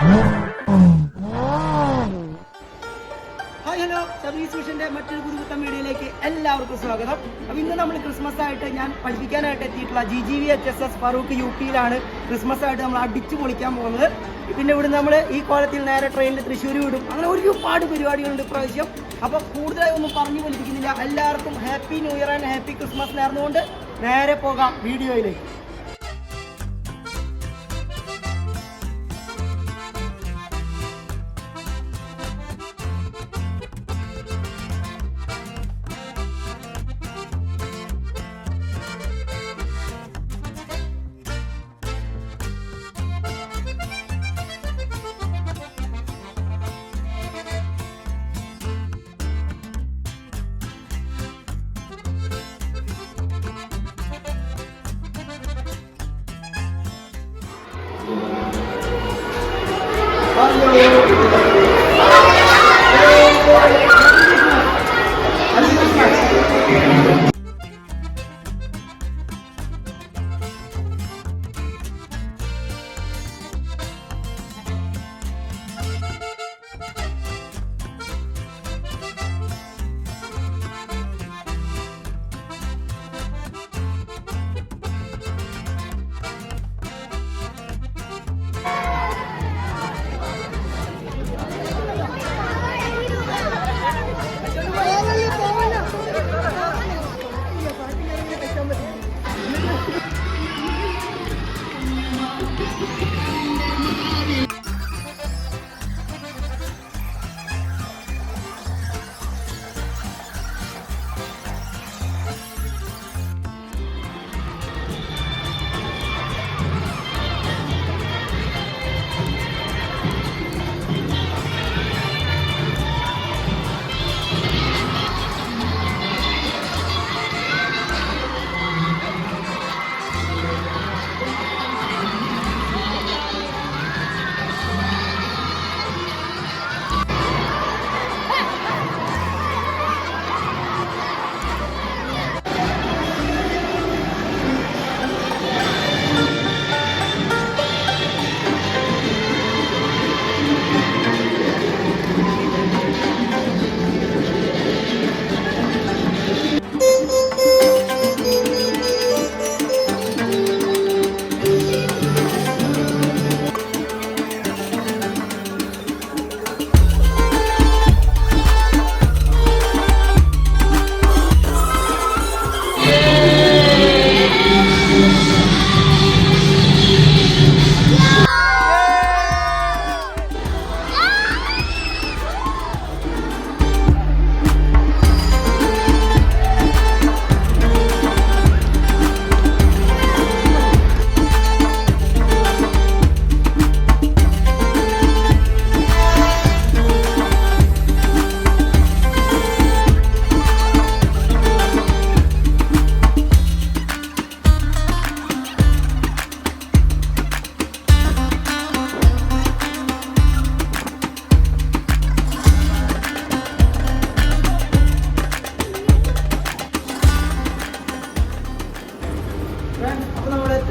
Hi hello, service മിഷന്റെ മറ്റൊരു പുതുപുത്തൻ വീഡിയോയിലേക്ക് എല്ലാവർക്കും സ്വാഗതം. അപ്പോൾ ഇന്ന് നമ്മൾ ക്രിസ്മസ് ആയിട്ട് ഞാൻ പഠിപ്പിക്കാനായിട്ട് എത്തിയിട്ടുള്ള GGVHSS ഫറൂഖ് UP-യിലാണ് ക്രിസ്മസ് ആയിട്ട് നമ്മൾ അടിച്ചു പൊളിക്കാൻ പോകുന്നത്. പിന്നെ ഇവിടെ നമ്മൾ ഈ കോലത്തിൽ നേരെ ട്രെയിനിൽ തൃശ്ശൂർ വിടും. അങ്ങനെ ഒരുപാട് പരിപാടികളുണ്ട് ഇപ്രാവശ്യം. അപ്പോൾ കൂടുതലായി ഒന്നും പറഞ്ഞു പൊലിപ്പിക്കുന്നില്ല. എല്ലാവർക്കും happy new year and happy Christmas നേർന്നുകൊണ്ട് നേരെ പോകാം വീഡിയോയിലേക്ക്.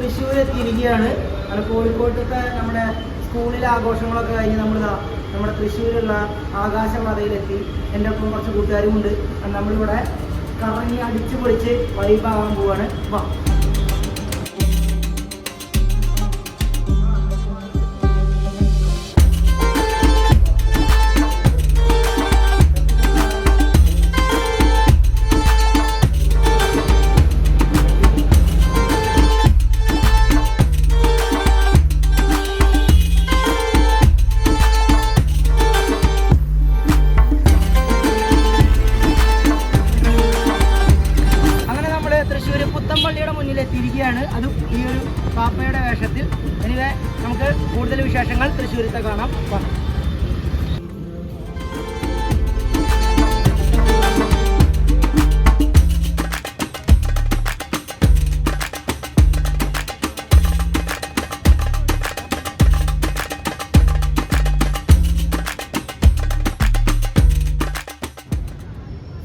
തൃശ്ശൂർ എത്തിയിരിക്കുകയാണ്. അത് കോഴിക്കോട്ടത്തെ നമ്മുടെ സ്കൂളിലെ ആഘോഷങ്ങളൊക്കെ കഴിഞ്ഞ് നമ്മുടെ തൃശ്ശൂരുള്ള ആകാശപാതയിലെത്തി. എൻ്റെ ഒപ്പം കുറച്ച് കൂട്ടുകാരുമുണ്ട്. നമ്മളിവിടെ കറങ്ങി അടിച്ചു പൊളിച്ച് വൈബാകാൻ പോവാണ്. വാ. പള്ളിയുടെ മുന്നിൽ എത്തിയിരിക്കുകയാണ്. അതും ഈ ഒരു പാപ്പയുടെ വേഷത്തിൽ. എനിവേ നമുക്ക് കൂടുതൽ വിശേഷങ്ങൾ തൃശ്ശൂരത്തെ കാണാം.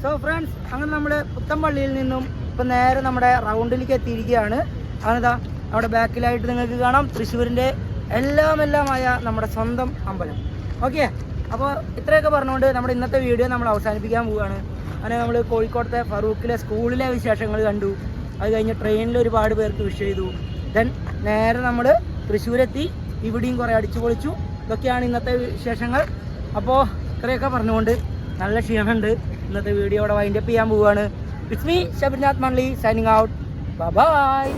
സോ ഫ്രണ്ട്സ്, അങ്ങനെ നമ്മുടെ പുത്തൻപള്ളിയിൽ നിന്നും ഇപ്പം നേരെ നമ്മുടെ റൗണ്ടിലേക്ക് എത്തിയിരിക്കുകയാണ്. അങ്ങനെതാ അവിടെ ബാക്കിലായിട്ട് നിങ്ങൾക്ക് കാണാം തൃശ്ശൂരിൻ്റെ എല്ലാമായ നമ്മുടെ സ്വന്തം അമ്പലം. ഓക്കെ, അപ്പോൾ ഇത്രയൊക്കെ പറഞ്ഞുകൊണ്ട് നമ്മുടെ ഇന്നത്തെ വീഡിയോ നമ്മൾ അവസാനിപ്പിക്കാൻ പോവുകയാണ്. അങ്ങനെ നമ്മൾ കോഴിക്കോട്ടെ ഫറൂഖിലെ സ്കൂളിലെ വിശേഷങ്ങൾ കണ്ടു. അത് കഴിഞ്ഞ് ട്രെയിനിൽ ഒരുപാട് പേർക്ക് വിഷ് ചെയ്തു. ദെൻ നേരെ നമ്മൾ തൃശ്ശൂരെത്തി, ഇവിടെയും കുറേ അടിച്ചു പൊളിച്ചു. ഇതൊക്കെയാണ് ഇന്നത്തെ വിശേഷങ്ങൾ. അപ്പോൾ ഇത്രയൊക്കെ പറഞ്ഞുകൊണ്ട് നല്ല ക്ഷീണമുണ്ട്. ഇന്നത്തെ വീഡിയോ ഇവിടെ വൈൻഡപ്പ് ചെയ്യാൻ പോവുകയാണ്. ഇറ്റ്സ് മീ ഷബിനാഥ് മൺലി സൈനിങ് ഔട്ട്. ബൈ.